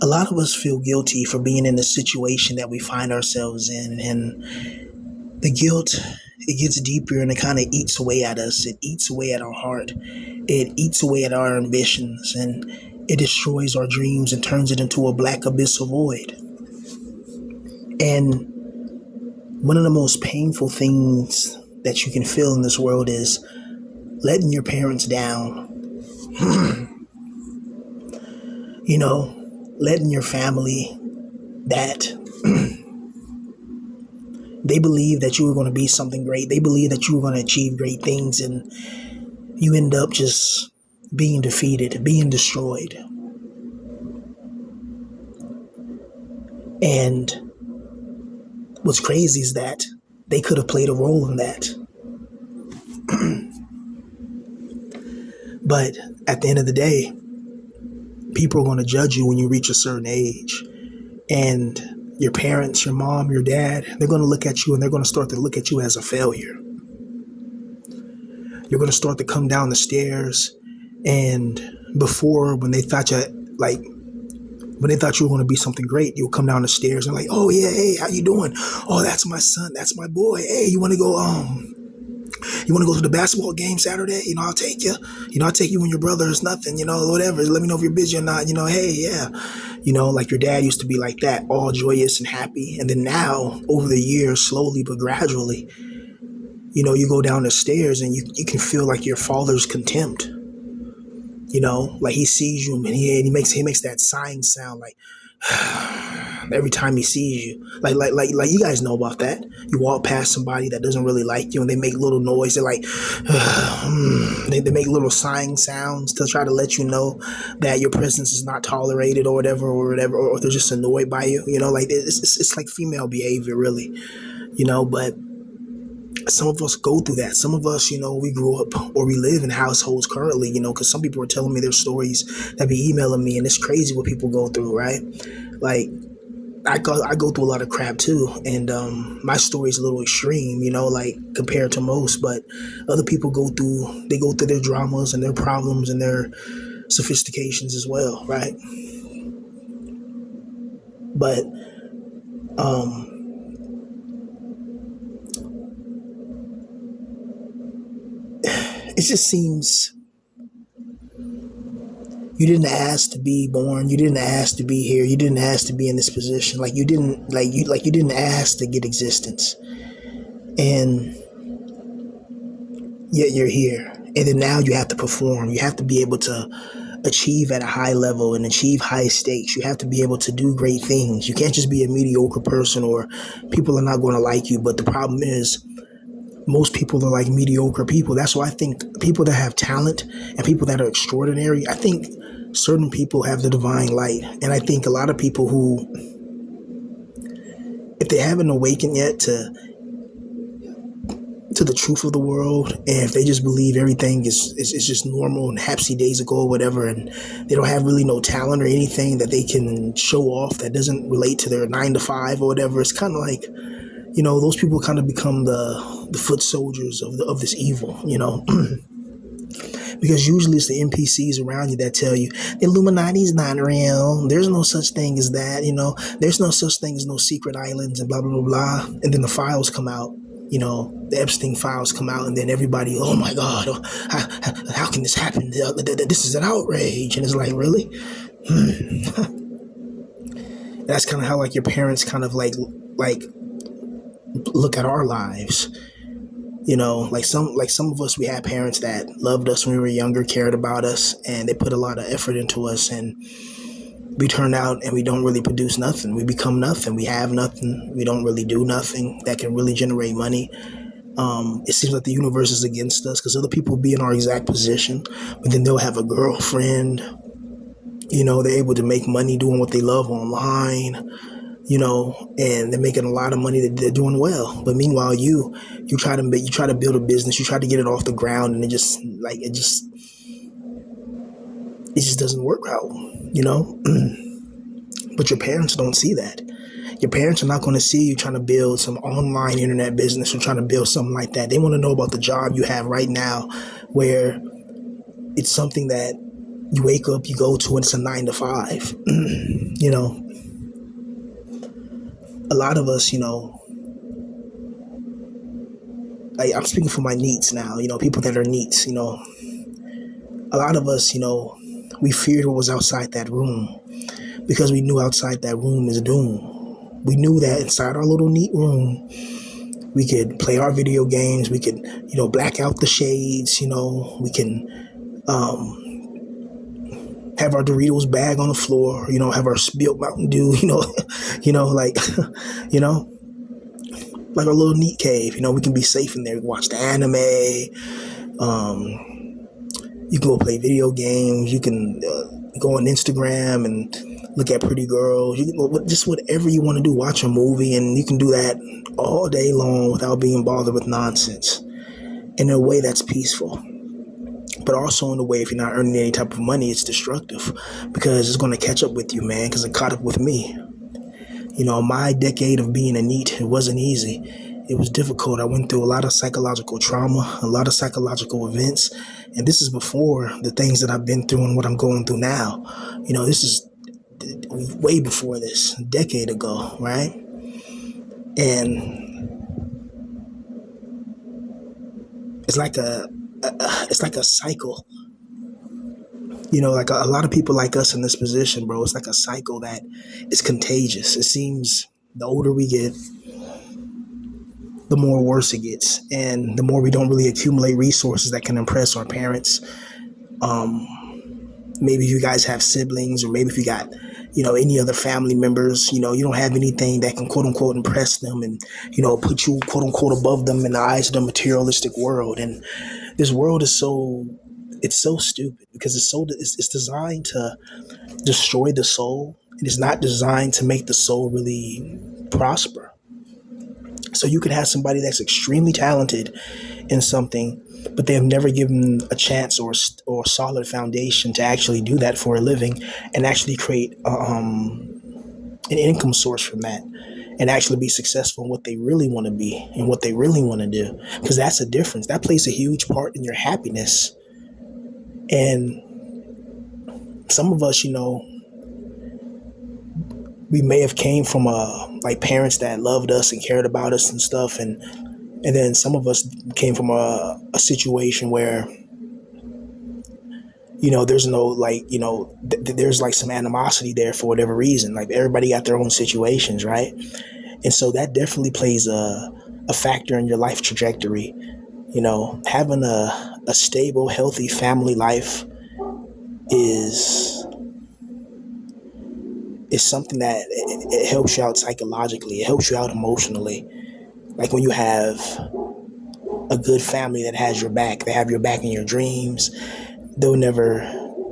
A lot of us feel guilty for being in the situation that we find ourselves in, and the guilt, it gets deeper and it kind of eats away at us. It eats away at our heart. It eats away at our ambitions, and it destroys our dreams and turns it into a black abyss of void. And one of the most painful things that you can feel in this world is letting your parents down. You know, letting your family that they believe that you were going to be something great. They believe that you were going to achieve great things, and you end up just being defeated, being destroyed. And what's crazy is that they could have played a role in that. But at the end of the day, people are going to judge you when you reach a certain age. And your parents, your mom, your dad, they're going to look at you and they're going to start to look at you as a failure. You're going to start to come down the stairs, and before, when they thought you when they thought you were going to be something great, you'll come down the stairs and like, oh yeah, hey, how you doing? Oh, that's my son, that's my boy. Hey, you want to go to the basketball game Saturday? I'll take you. I'll take you when your brother is nothing, whatever. Let me know if you're busy or not. Hey, yeah. Like your dad used to be like that, all joyous and happy. And then now, over the years, slowly but gradually, you go down the stairs and you can feel like your father's contempt. Like he sees you and he makes that sighing sound, like every time he sees you. Like you guys know about that. You walk past somebody that doesn't really like you and they make little noise. They're like, they make little sighing sounds to try to let you know that your presence is not tolerated or whatever, or they're just annoyed by you. Like it's like female behavior, really. But some of us go through that. Some of us, we grew up or we live in households currently, because some people are telling me their stories that be emailing me, and it's crazy what people go through, right? Like, I go through a lot of crap too, and my story is a little extreme, like compared to most, but other people go through their dramas and their problems and their sophistications as well, right? But it just seems you didn't ask to be born. You didn't ask to be here. You didn't ask to be in this position. You didn't ask to get existence, and yet you're here. And then now you have to perform. You have to be able to achieve at a high level and achieve high stakes. You have to be able to do great things. You can't just be a mediocre person, or people are not going to like you. But the problem is, most people are like mediocre people. That's why I think people that have talent and people that are extraordinary, I think certain people have the divine light. And I think a lot of people who, if they haven't awakened yet to the truth of the world, and if they just believe everything is just normal and happy days ago or whatever, and they don't have really no talent or anything that they can show off that doesn't relate to their 9 to 5 or whatever, it's kind of like, those people kind of become the foot soldiers of this evil, because usually it's the NPCs around you that tell you the Illuminati is not real. There's no such thing as that. There's no such thing as no secret islands and blah, blah, blah, blah. And then the files come out, the Epstein files come out, and then everybody, oh my God, how can this happen? This is an outrage. And it's like, really? That's kind of how like your parents kind of like look at our lives. Like some of us, we had parents that loved us when we were younger, cared about us, and they put a lot of effort into us, and we turn out and we don't really produce nothing. We become nothing. We have nothing. We don't really do nothing that can really generate money. It seems like the universe is against us because other people will be in our exact position, but then they'll have a girlfriend. They're able to make money doing what they love online. And they're making a lot of money. They're doing well. But meanwhile, you try to build a business. You try to get it off the ground, and it just doesn't work out. But your parents don't see that. Your parents are not going to see you trying to build some online internet business or trying to build something like that. They want to know about the job you have right now, where it's something that You wake up, you go to it, it's a 9 to 5. You know, a lot of us, I'm speaking for my needs now, people that are needs, a lot of us, we feared what was outside that room because we knew outside that room is doom. We knew that inside our little neat room, we could play our video games. We could, black out the shades. We can have our Doritos bag on the floor. Have our spilled Mountain Dew. Like, you know, like our little neat cave. We can be safe in there. We can watch the anime. You can go play video games. You can go on Instagram and look at pretty girls. You can just whatever you want to do. Watch a movie, and you can do that all day long without being bothered with nonsense. In a way that's peaceful, but also in a way if you're not earning any type of money, it's destructive because it's going to catch up with you, man. Because it caught up with me. My decade of being a NEET, it wasn't easy. It was difficult. I went through a lot of psychological trauma, a lot of psychological events, and this is before the things that I've been through and what I'm going through now. This is way before this, a decade ago, right? And it's like a cycle. Like a lot of people like us in this position, bro. It's like a cycle that is contagious. It seems the older we get, the more worse it gets, and the more we don't really accumulate resources that can impress our parents. Maybe if you guys have siblings, or maybe if you got, any other family members, you don't have anything that can quote unquote impress them and, put you quote unquote above them in the eyes of the materialistic world. And this world is it's so stupid because it's designed to destroy the soul. It is not designed to make the soul really prosper. So you could have somebody that's extremely talented in something, but they have never given a chance or solid foundation to actually do that for a living and actually create an income source from that and actually be successful in what they really want to be and what they really want to do. Because that's a difference. That plays a huge part in your happiness. And some of us, we may have came from like parents that loved us and cared about us and stuff, and then some of us came from a situation where there's no like there's like some animosity there for whatever reason. Like everybody got their own situations, right? And so that definitely plays a factor in your life trajectory. Having a stable, healthy family life is something that it helps you out psychologically. It helps you out emotionally. Like when you have a good family that has your back, they have your back in your dreams. They'll never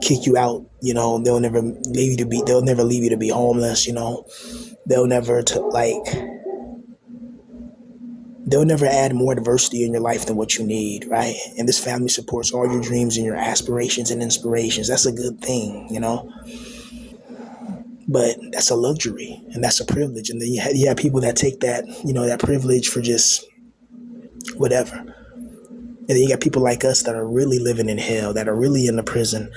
kick you out. They'll never leave you to be homeless. They'll never they'll never add more diversity in your life than what you need, right? And this family supports all your dreams and your aspirations and inspirations. That's a good thing, But that's a luxury and that's a privilege. And then you have people that take that, that privilege for just whatever. And then you got people like us that are really living in hell, that are really in the prison,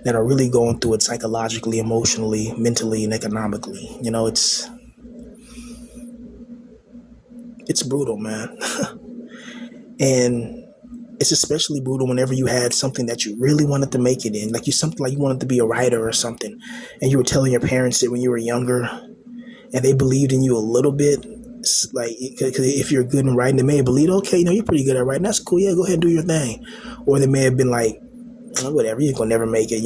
that are really going through it psychologically, emotionally, mentally, and economically. It's brutal, man. And it's especially brutal whenever you had something that you really wanted to make it in, like you wanted to be a writer or something, and you were telling your parents that when you were younger, and they believed in you a little bit. Like, cause if you're good in writing, they may have believed, okay, you're pretty good at writing. That's cool. Yeah, go ahead and do your thing. Or they may have been like, oh, whatever, you're gonna never make it,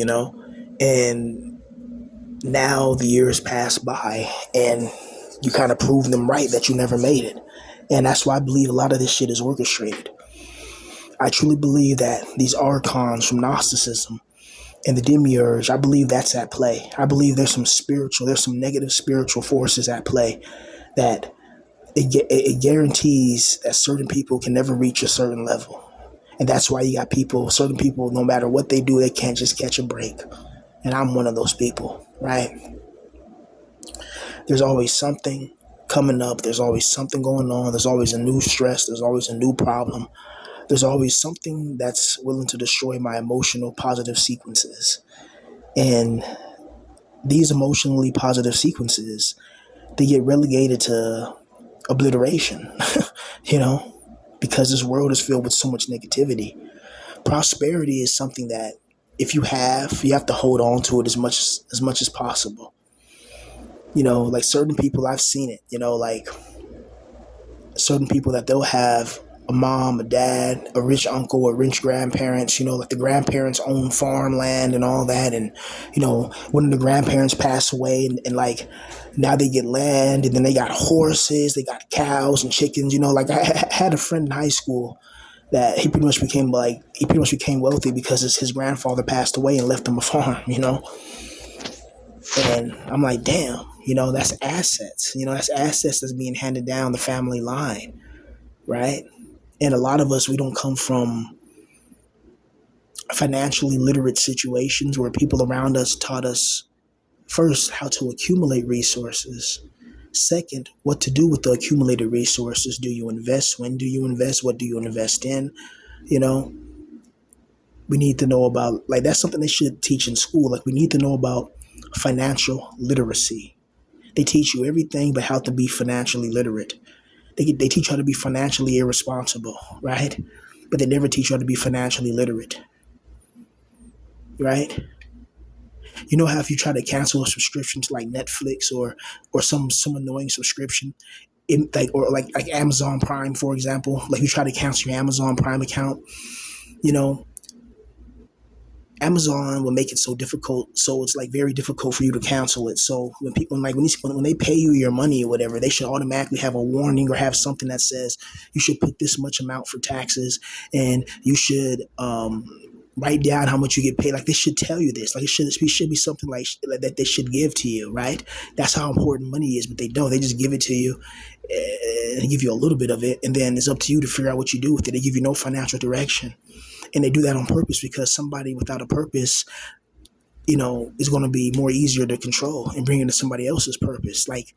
And now the years pass by, and you kind of prove them right that you never made it. And that's why I believe a lot of this shit is orchestrated. I truly believe that these archons from Gnosticism and the demiurge, I believe that's at play. I believe there's some negative spiritual forces at play that it guarantees that certain people can never reach a certain level. And that's why you got certain people, no matter what they do, they can't just catch a break. And I'm one of those people, right? There's always something coming up. There's always something going on. There's always a new stress. There's always a new problem. There's always something that's willing to destroy my emotional positive sequences. And these emotionally positive sequences, they get relegated to obliteration, you know, because this world is filled with so much negativity. Prosperity is something that if you have to hold on to it as much as possible. You know, like certain people, I've seen it, you know, like certain people that they'll have a mom, a dad, a rich uncle, or rich grandparents, you know, like the grandparents own farmland and all that. And, you know, when the grandparents pass away and like now they get land and then they got horses, they got cows and chickens, you know, like had a friend in high school that he pretty much became wealthy because his grandfather passed away and left him a farm, you know. And I'm like, damn, you know, that's assets. You know, that's assets that's being handed down the family line, right? And a lot of us, we don't come from financially literate situations where people around us taught us first how to accumulate resources. Second, what to do with the accumulated resources. Do you invest? When do you invest? What do you invest in? You know, we need to know about, like, that's something they should teach in school. Like, we need to know about financial literacy. They teach you everything but how to be financially literate. They teach you how to be financially irresponsible, right? But they never teach you how to be financially literate, right? You know how if you try to cancel a subscription to like Netflix or some annoying subscription, like Amazon Prime, for example, like you try to cancel your Amazon Prime account, you know, Amazon will make it so difficult, so it's like very difficult for you to cancel it. So when people like when they pay you your money or whatever, they should automatically have a warning or have something that says you should put this much amount for taxes, and you should write down how much you get paid. Like they should tell you this. Like it should be something like that they should give to you, right? That's how important money is, but they don't. They just give it to you and give you a little bit of it, and then it's up to you to figure out what you do with it. They give you no financial direction. And they do that on purpose because somebody without a purpose, you know, is going to be more easier to control and bring into somebody else's purpose. Like,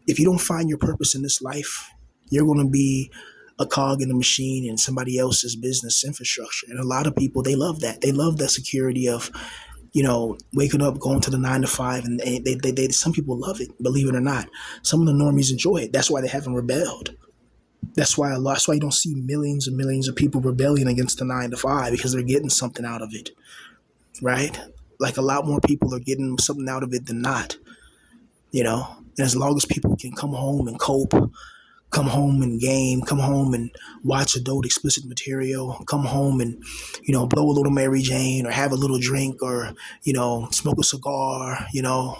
if you don't find your purpose in this life, you're going to be a cog in the machine in somebody else's business infrastructure. And a lot of people, they love that. They love that security of, you know, waking up, going to the 9 to 5, and they some people love it, believe it or not. Some of the normies enjoy it. That's why they haven't rebelled. That's why you don't see millions and millions of people rebelling against the 9 to 5 because they're getting something out of it, right? Like a lot more people are getting something out of it than not, you know. And as long as people can come home and cope, come home and game, come home and watch adult explicit material, come home and, you know, blow a little Mary Jane or have a little drink or, you know, smoke a cigar, you know,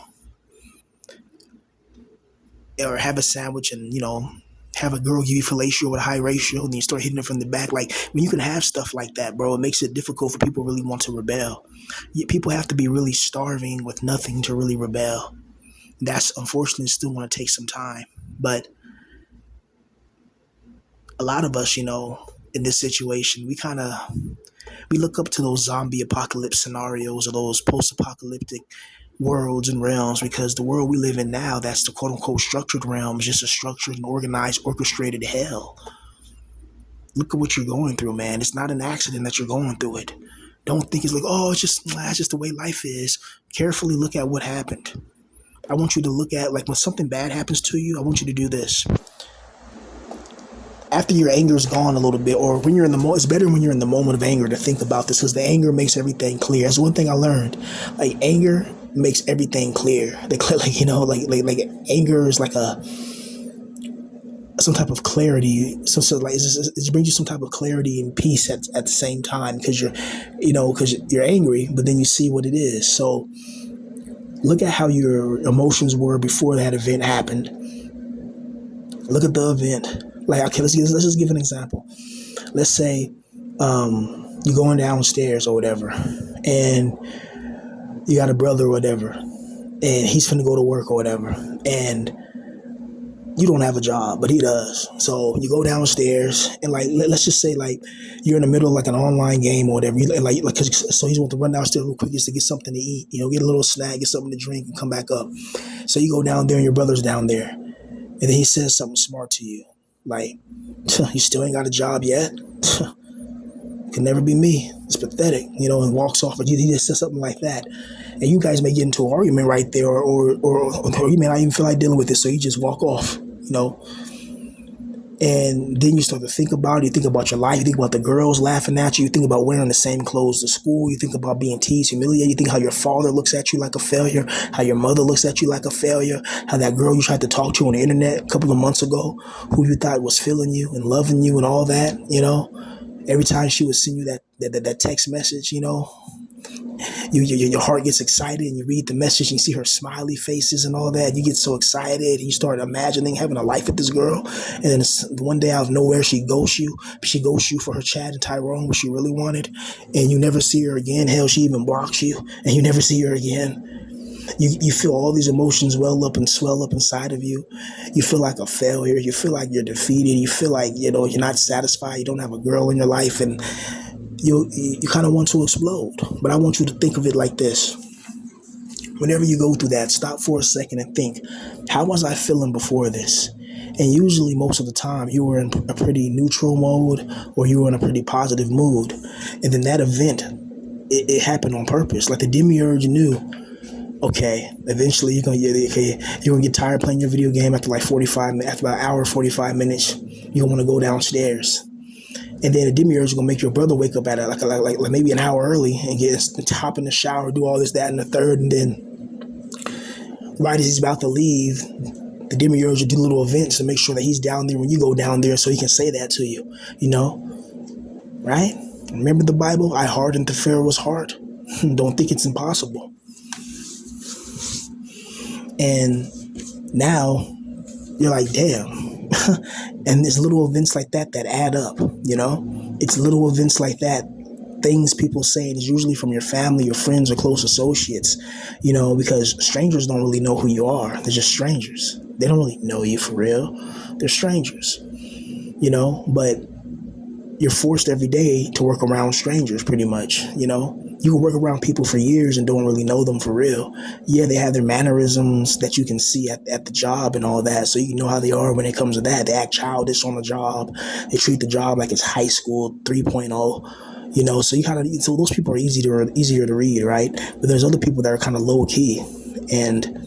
or have a sandwich and, you know, have a girl give you fellatio with a high ratio and then you start hitting it from the back. Like when you can have stuff like that, bro, it makes it difficult for people who really want to rebel. People have to be really starving with nothing to really rebel. That's unfortunately still going to take some time. But a lot of us, you know, in this situation, we look up to those zombie apocalypse scenarios or those post-apocalyptic worlds and realms because the world we live in now, that's the quote unquote structured realm, is just a structured and organized, orchestrated hell. Look at what you're going through, man. It's not an accident that you're going through it. Don't think it's like, oh, that's just the way life is. Carefully look at what happened. I want you to look at, like, when something bad happens to you, I want you to do this. After your anger is gone a little bit, or when you're in the moment, it's better when you're in the moment of anger to think about this because the anger makes everything clear. That's one thing I learned. Like anger makes everything clear. Like you know, like anger is like some type of clarity. So like it brings you some type of clarity and peace at the same time because you're angry, but then you see what it is. So look at how your emotions were before that event happened. Look at the event. Like, okay, let's just give an example. Let's say you're going downstairs or whatever, and you got a brother or whatever, and he's finna go to work or whatever, and you don't have a job, but he does. So you go downstairs, and like, let's just say like you're in the middle of like an online game or whatever. So he's want to run downstairs real quick just to get something to eat, you know, get a little snack, get something to drink, and come back up. So you go down there, and your brother's down there, and then he says something smart to you. Like, you still ain't got a job yet? Could never be me. It's pathetic, and walks off. But he just says something like that, and you guys may get into an argument right there, or you may not even feel like dealing with it, so you just walk off, And then you start to think about it. You think about your life. You think about the girls laughing at you. You think about wearing the same clothes to school. You think about being teased, humiliated. You think how your father looks at you like a failure, how your mother looks at you like a failure, how that girl you tried to talk to on the internet a couple of months ago, who you thought was feeling you and loving you and all that, Every time she would send you that text message, your heart gets excited and you read the message and you see her smiley faces and all that. You get so excited and you start imagining having a life with this girl. And then one day out of nowhere, she ghosts you. She ghosts you for her Chad and Tyrone, what she really wanted. And you never see her again. Hell, she even blocks you and you never see her again. You feel all these emotions well up and swell up inside of you. You feel like a failure. You feel like you're defeated. You feel like, you're not satisfied. You don't have a girl in your life, and you kind of want to explode. But I want you to think of it like this. Whenever you go through that, stop for a second and think, how was I feeling before this? And usually most of the time you were in a pretty neutral mode or you were in a pretty positive mood. And then that event, it happened on purpose. Like the demiurge knew, okay, eventually you're gonna get tired playing your video game after like 45 minutes, after about an hour, 45 minutes, you're gonna want to go downstairs. And then the demiurge is gonna make your brother wake up at like maybe an hour early and hop in the shower, do all this, that, and the third, and then right as he's about to leave, the demiurge will do little events to make sure that he's down there when you go down there, so he can say that to you, right? Remember the Bible? I hardened the Pharaoh's heart. Don't think it's impossible. And now you're like, damn. And there's little events like that add up, It's little events like that, things people say, and it's usually from your family, your friends, or close associates, because strangers don't really know who you are. They're just strangers. They don't really know you for real. They're strangers, but you're forced every day to work around strangers pretty much, You can work around people for years and don't really know them for real. Yeah, they have their mannerisms that you can see at the job and all that, so you can know how they are when it comes to that. They act childish on the job. They treat the job like it's high school 3.0, so those people are easier to read, right? But there's other people that are kind of low key and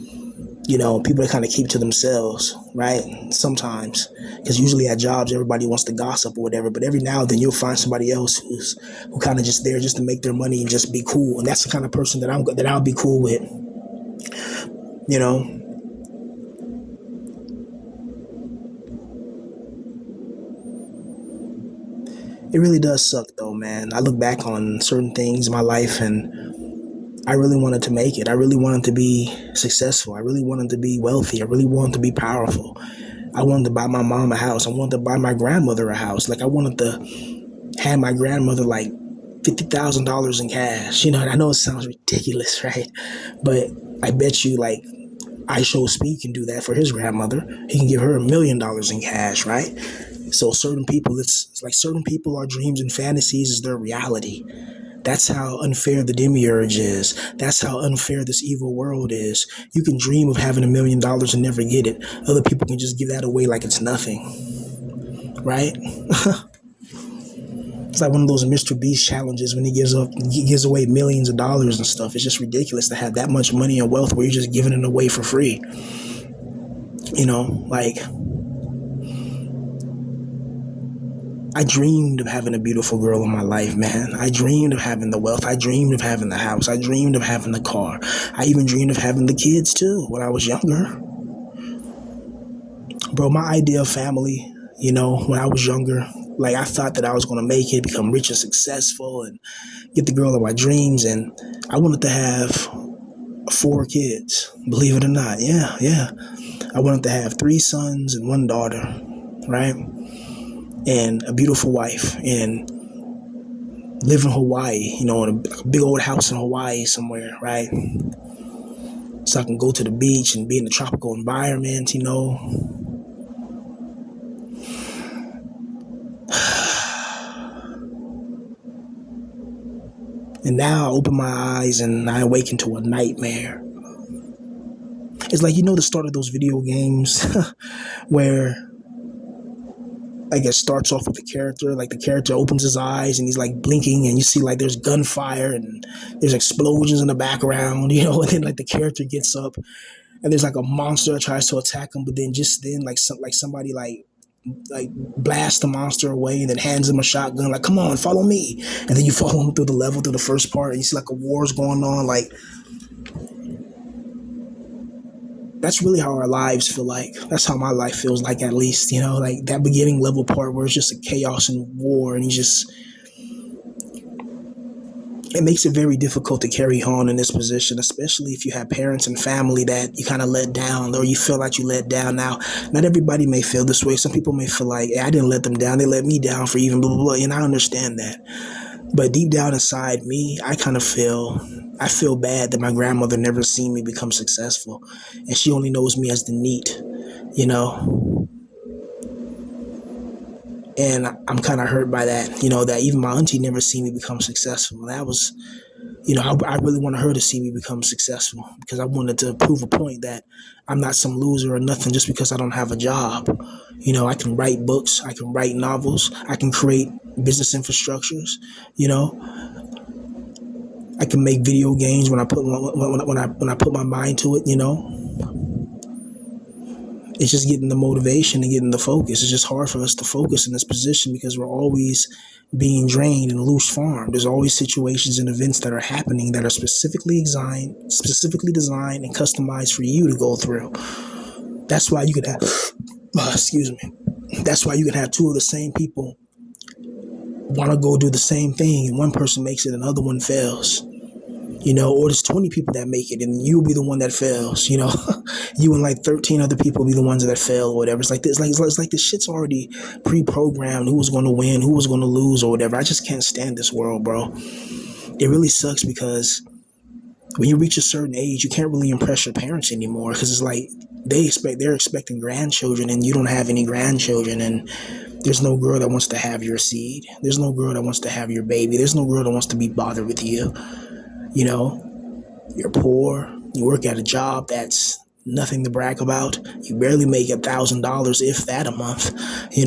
people that kind of keep to themselves, right? Sometimes, because usually at jobs, everybody wants to gossip or whatever, but every now and then you'll find somebody else who kind of just there just to make their money and just be cool. And that's the kind of person that I'll be cool with, It really does suck though, man. I look back on certain things in my life and I really wanted to make it. I really wanted to be successful. I really wanted to be wealthy. I really wanted to be powerful. I wanted to buy my mom a house. I wanted to buy my grandmother a house. Like I wanted to hand my grandmother like $50,000 in cash. I know it sounds ridiculous, right? But I bet you like IShowSpeed can do that for his grandmother. He can give her $1 million in cash, right? So certain people, it's like certain people, our dreams and fantasies is their reality. That's how unfair the demiurge is. That's how unfair this evil world is. You can dream of having $1 million and never get it. Other people can just give that away like it's nothing, right? It's like one of those Mr. Beast challenges when he gives away millions of dollars and stuff. It's just ridiculous to have that much money and wealth where you're just giving it away for free. I dreamed of having a beautiful girl in my life, man. I dreamed of having the wealth. I dreamed of having the house. I dreamed of having the car. I even dreamed of having the kids too when I was younger. Bro, my idea of family, when I was younger, like I thought that I was going to make it, become rich and successful and get the girl of my dreams. And I wanted to have 4 kids, believe it or not. Yeah. I wanted to have 3 sons and 1 daughter, right? And a beautiful wife and live in Hawaii, in a big old house in Hawaii somewhere, right? So I can go to the beach and be in a tropical environment, And now I open my eyes and I awaken to a nightmare. It's like, the start of those video games where like it starts off with the character, like the character opens his eyes and he's like blinking, and you see like there's gunfire and there's explosions in the background, and then like the character gets up and there's like a monster that tries to attack him, but then just then like somebody like blasts the monster away and then hands him a shotgun, like, come on, follow me. And then you follow him through the level, through the first part, and you see like a war's going on. Like, that's really how our lives feel like. That's how my life feels like, at least, like that beginning level part where it's just a chaos and war, and it makes it very difficult to carry on in this position, especially if you have parents and family that you kind of let down, or you feel like you let down. Now, not everybody may feel this way. Some people may feel like, hey, I didn't let them down. They let me down for even blah, blah, blah. And I understand that. But deep down inside me, I feel bad that my grandmother never seen me become successful. And she only knows me as the NEET, you know? And I'm kind of hurt by that, that even my auntie never seen me become successful. And that was, I really wanted her to see me become successful, because I wanted to prove a point that I'm not some loser or nothing just because I don't have a job. I can write books, I can write novels, I can create business infrastructures, I can make video games when I put my mind to it. It's just getting the motivation and getting the focus. It's just hard for us to focus in this position because we're always being drained and loose farmed. There's always situations and events that are happening that are specifically designed and customized for you to go through. That's why you could have, excuse me. That's why you can have two of the same people want to go do the same thing, and one person makes it, and another one fails. Or there's 20 people that make it and you'll be the one that fails, you and like 13 other people be the ones that fail or whatever. It's like this, it's like this shit's already pre-programmed, who was going to win, who was going to lose or whatever. I just can't stand this world, bro. It really sucks because when you reach a certain age, you can't really impress your parents anymore, because it's like they're expecting grandchildren and you don't have any grandchildren, and there's no girl that wants to have your seed. There's no girl that wants to have your baby. There's no girl that wants to be bothered with you. You're poor, you work at a job that's nothing to brag about. You barely make $1,000, if that, a month, you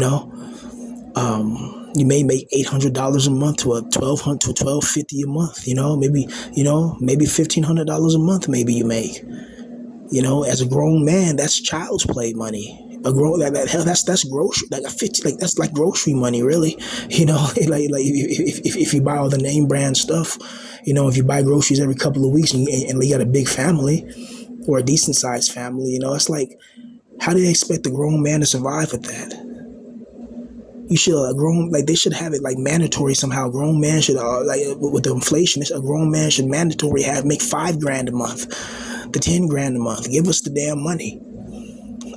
may make $800 a month to $1,250 a month, maybe $1,500 a month, maybe you make. As a grown man, that's child's play money. That's grocery, like a 50, like that's like grocery money, really. Like if you buy all the name brand stuff, if you buy groceries every couple of weeks and you got a big family or a decent sized family, it's like, how do they expect a grown man to survive with that? They should have it like mandatory somehow. Grown man should, with the inflation, a grown man should mandatory make $5,000 a month to $10,000 a month. Give us the damn money.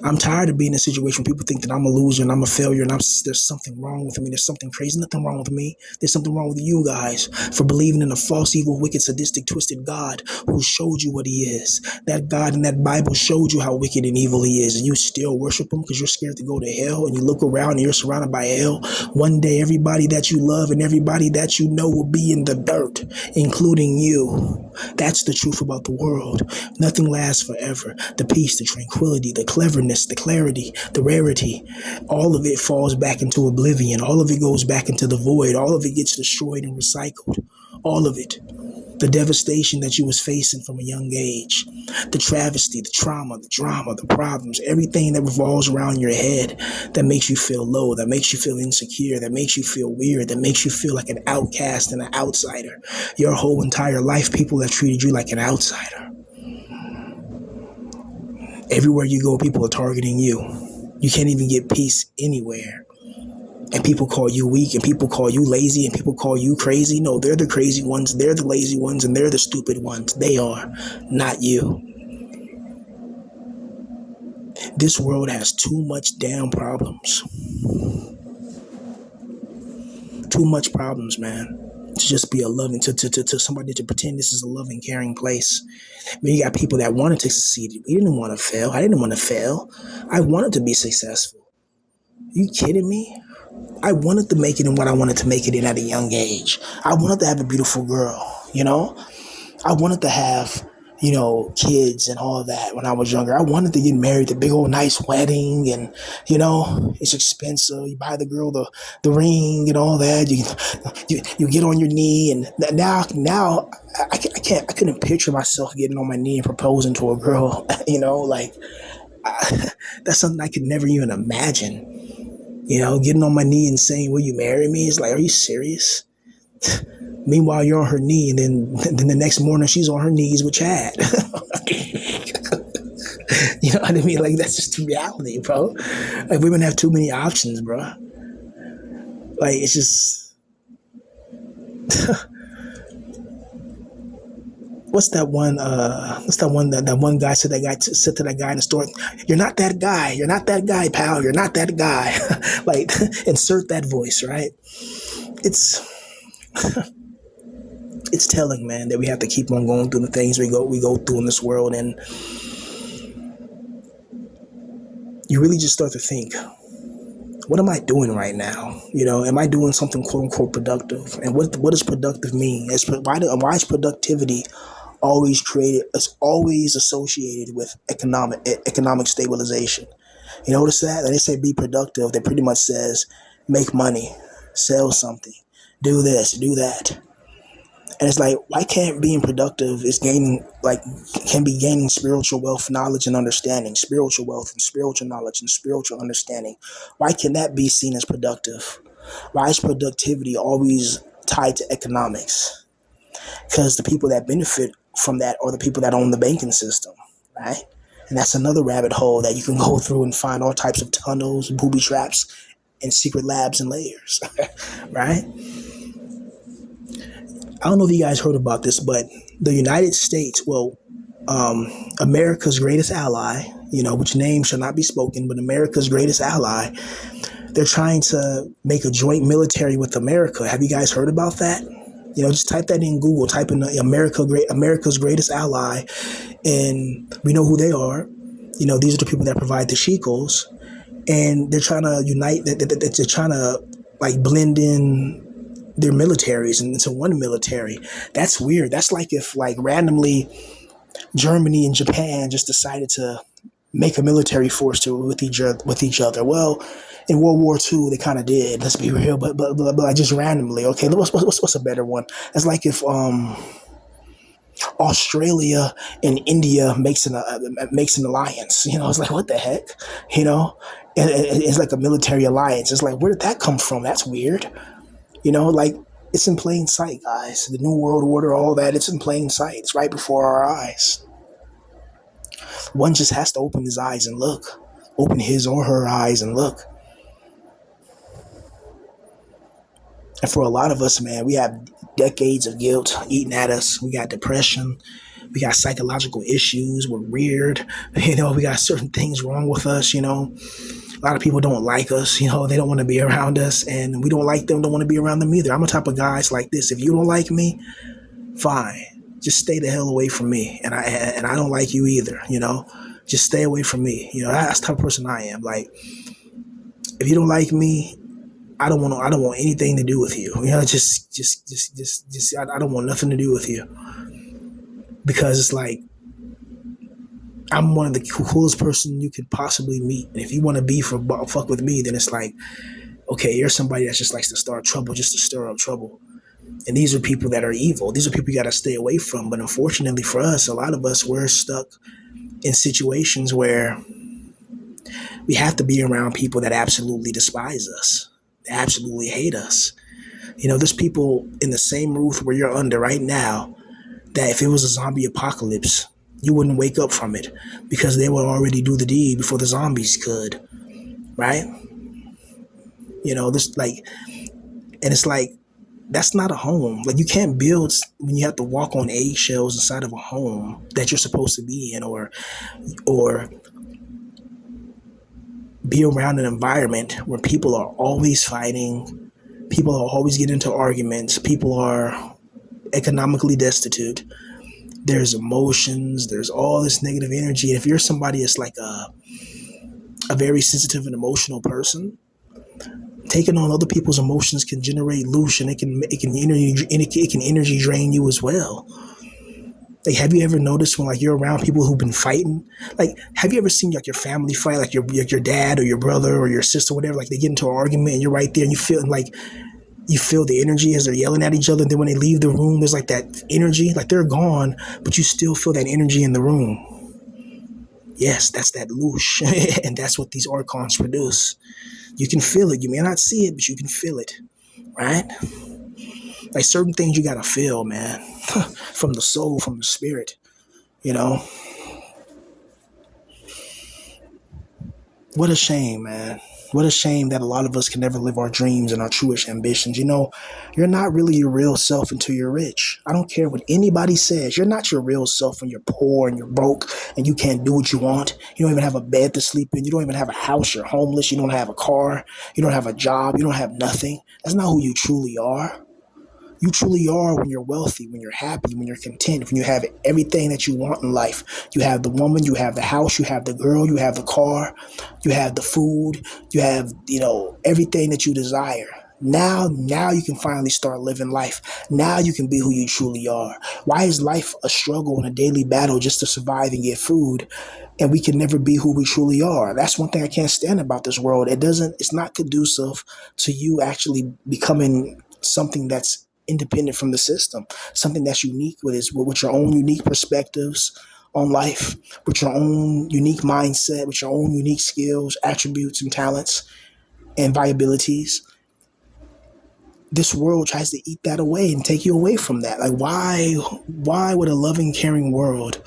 I'm tired of being in a situation where people think that I'm a loser and I'm a failure and there's something wrong with me. There's something crazy. Nothing wrong with me. There's something wrong with you guys for believing in a false, evil, wicked, sadistic, twisted God who showed you what he is. That God in that Bible showed you how wicked and evil he is, and you still worship him because you're scared to go to hell, and you look around and you're surrounded by hell. One day, everybody that you love and everybody that you know will be in the dirt, including you. That's the truth about the world. Nothing lasts forever. The peace, the tranquility, the cleverness, the clarity, the rarity, all of it falls back into oblivion. All of it goes back into the void. All of it gets destroyed and recycled. All of it. The devastation that you was facing from a young age, the travesty, the trauma, the drama, the problems, everything that revolves around your head that makes you feel low, that makes you feel insecure, that makes you feel weird, that makes you feel like an outcast and an outsider. Your whole entire life, people have treated you like an outsider. Everywhere you go, people are targeting you. You can't even get peace anywhere. And people call you weak, and people call you lazy, and people call you crazy. No, they're the crazy ones, they're the lazy ones, and they're the stupid ones. They are, not you. This world has too much damn problems. Too much problems, man. To just be a loving, to somebody to pretend this is a loving, caring place. I mean, you got people that wanted to succeed. We didn't want to fail. I didn't want to fail. I wanted to be successful. You kidding me? I wanted to make it in what I wanted to make it in at a young age. I wanted to have a beautiful girl, I wanted to have, kids and all that when I was younger. I wanted to get married, the big old nice wedding, and it's expensive. You buy the girl the ring and all that. You get on your knee, and now I couldn't picture myself getting on my knee and proposing to a girl. Like that's something I could never even imagine. Getting on my knee and saying, "Will you marry me?" It's like, are you serious? Meanwhile, you're on her knee, and then the next morning she's on her knees with Chad. You know what I mean? Like that's just the reality, bro. Like women have too many options, bro. Like it's just that one guy said to that guy in the store, "You're not that guy. You're not that guy, pal. You're not that guy." Like insert that voice, right? It's it's telling, man, that we have to keep on going through the things we go through in this world, and you really just start to think, what am I doing right now? Am I doing something quote unquote productive? And what does productive mean? Why is productivity always created? It's always associated with economic stabilization. You notice that? When they say be productive, they pretty much says make money, sell something, do this, do that. And it's like, why can't being productive can be gaining spiritual wealth, knowledge, and understanding, spiritual wealth and spiritual knowledge and spiritual understanding? Why can that be seen as productive? Why is productivity always tied to economics? Because the people that benefit from that are the people that own the banking system, right? And that's another rabbit hole that you can go through and find all types of tunnels, booby traps, and secret labs and layers, right? I don't know if you guys heard about this, but the United States, America's greatest ally, which name shall not be spoken, but America's greatest ally, they're trying to make a joint military with America. Have you guys heard about that? Just type that in Google, type in America's greatest ally, and we know who they are. These are the people that provide the shekels, and they're trying to unite. They're trying to blend in their militaries into one military. That's weird. That's like if randomly Germany and Japan just decided to make a military force with each other. Well, in World War II, they kind of did. Let's be real, but just randomly. Okay, what's a better one? It's like if Australia and India makes an alliance. It's like, what the heck? It's like a military alliance. It's like, where did that come from? That's weird. It's in plain sight, guys. The New World Order, all that, it's in plain sight. It's right before our eyes. One just has to open his eyes and look. Open his or her eyes and look. And for a lot of us, man, we have decades of guilt eating at us. We got depression. We got psychological issues. We're weird. We got certain things wrong with us, A lot of people don't like us, they don't want to be around us, and we don't like them, don't want to be around them either. I'm a type of guy like this. If you don't like me, fine. Just stay the hell away from me. And I don't like you either, Just stay away from me. That's the type of person I am. Like, if you don't like me, I don't want anything to do with you. Just I don't want nothing to do with you. Because it's like, I'm one of the coolest person you could possibly meet. And if you want to beef or fuck with me, then it's like, okay, you're somebody that just likes to start trouble just to stir up trouble. And these are people that are evil. These are people you got to stay away from. But unfortunately for us, a lot of us, we're stuck in situations where we have to be around people that absolutely despise us, absolutely hate us. There's people in the same roof where you're under right now that if it was a zombie apocalypse, you wouldn't wake up from it because they would already do the deed before the zombies could, right? And it's like, that's not a home. Like, you can't build when you have to walk on eggshells inside of a home that you're supposed to be in, or be around an environment where people are always fighting, people are always getting into arguments, people are economically destitute. There's emotions, there's all this negative energy. And if you're somebody that's like a very sensitive and emotional person, taking on other people's emotions can generate loosh, and it can energy drain you as well. Like, have you ever noticed when like you're around people who've been fighting? Like, have you ever seen like your family fight, like your dad or your brother or your sister, whatever? Like they get into an argument and you're right there and you feel the energy as they're yelling at each other. And then when they leave the room, there's like that energy, like they're gone, but you still feel that energy in the room. Yes, that's that loosh, and that's what these archons produce. You can feel it. You may not see it, but you can feel it, right? Like certain things you gotta feel, man, from the soul, from the spirit. You know, what a shame, man. What a shame that a lot of us can never live our dreams and our truest ambitions. You know, you're not really your real self until you're rich. I don't care what anybody says. You're not your real self when you're poor and you're broke and you can't do what you want. You don't even have a bed to sleep in. You don't even have a house. You're homeless. You don't have a car. You don't have a job. You don't have nothing. That's not who you truly are. You truly are when you're wealthy, when you're happy, when you're content, when you have everything that you want in life. You have the woman, you have the house, you have the girl, you have the car, you have the food, you have, everything that you desire. Now you can finally start living life. Now you can be who you truly are. Why is life a struggle and a daily battle just to survive and get food? And we can never be who we truly are. That's one thing I can't stand about this world. It's not conducive to you actually becoming something that's independent from the system, something that's unique with your own unique perspectives on life, with your own unique mindset, with your own unique skills, attributes, and talents and viabilities. This world tries to eat that away and take you away from that. Like, why would a loving, caring world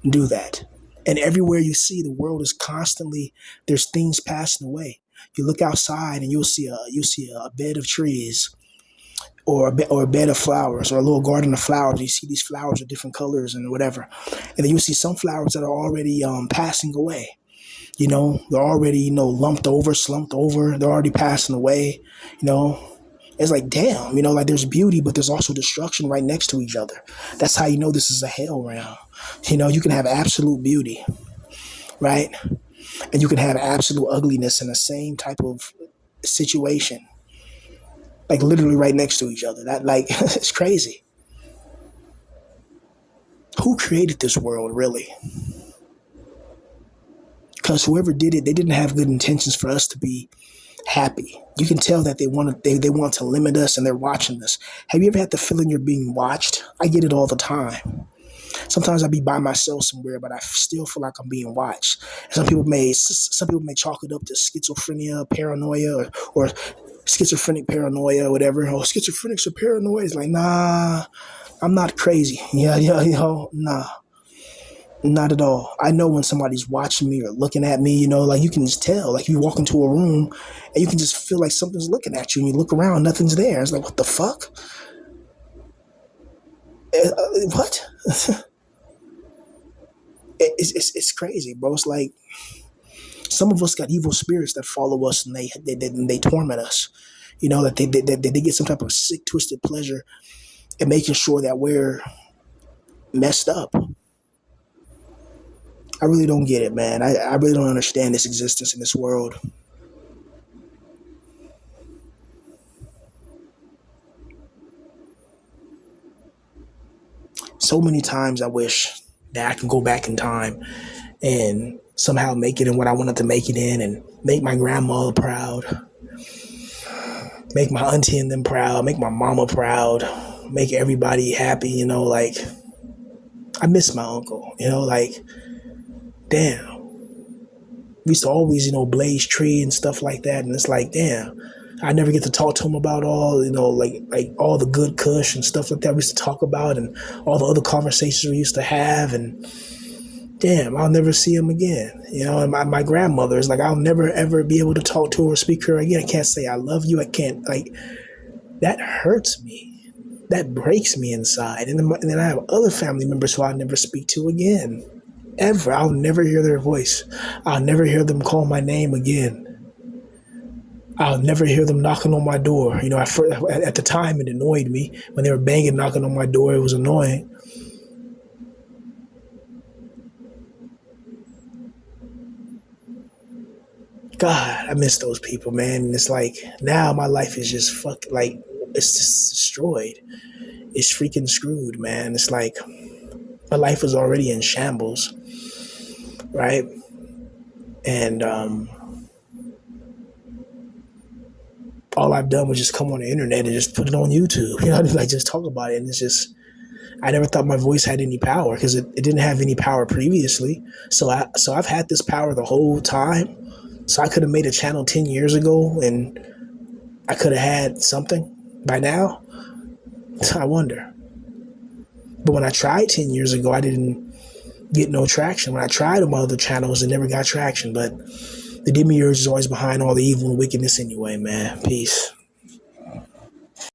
do that? And everywhere you see, the world is constantly, there's things passing away. You look outside and you'll see a bed of trees or a bed of flowers or a little garden of flowers. You see these flowers of different colors and whatever. And then you see some flowers that are already passing away. They're already, lumped over, slumped over. They're already passing away. It's like, damn, like there's beauty, but there's also destruction right next to each other. That's how you know this is a hell realm. You can have absolute beauty, right? And you can have absolute ugliness in the same type of situation, like literally right next to each other. That, like, it's crazy. Who created this world, really? Because whoever did it, they didn't have good intentions for us to be happy. You can tell that they want to limit us and they're watching us. Have you ever had the feeling you're being watched? I get it all the time. Sometimes I'll be by myself somewhere, but I still feel like I'm being watched. Some people may chalk it up to schizophrenia, paranoia, or schizophrenic paranoia, or whatever. Oh, schizophrenics are paranoid. It's like, nah, I'm not crazy. Yeah, nah. Not at all. I know when somebody's watching me or looking at me, like you can just tell. Like you walk into a room and you can just feel like something's looking at you and you look around, nothing's there. It's like, what the fuck? What? It's crazy, bro. It's like some of us got evil spirits that follow us and they torment us. That they get some type of sick, twisted pleasure in making sure that we're messed up. I really don't get it, man. I really don't understand this existence in this world. So many times I wish that I can go back in time and somehow make it in what I wanted to make it in and make my grandma proud, make my auntie and them proud, make my mama proud, make everybody happy, like I miss my uncle, like damn. We used to always, blaze tree and stuff like that. And it's like, damn, I never get to talk to him about all, like all the good kush and stuff like that we used to talk about and all the other conversations we used to have. And damn, I'll never see him again. And my grandmother is like, I'll never, ever be able to talk to her or speak to her again. I can't say I love you. I can't, like, that hurts me. That breaks me inside. And then I have other family members who I'll never speak to again. Ever. I'll never hear their voice. I'll never hear them call my name again. I'll never hear them knocking on my door. At the time, it annoyed me. When they were banging, knocking on my door, it was annoying. God, I miss those people, man. And it's like, now my life is just it's just destroyed. It's freaking screwed, man. It's like, My life was already in shambles, right? And all I've done was just come on the internet and just put it on YouTube. Like just talk about it. And it's just, I never thought my voice had any power because it didn't have any power previously. So I've had this power the whole time. So I could have made a channel 10 years ago and I could have had something by now. I wonder. But when I tried 10 years ago, I didn't get no traction. When I tried on my other channels, it never got traction. But the demiurge is always behind all the evil and wickedness anyway, man. Peace.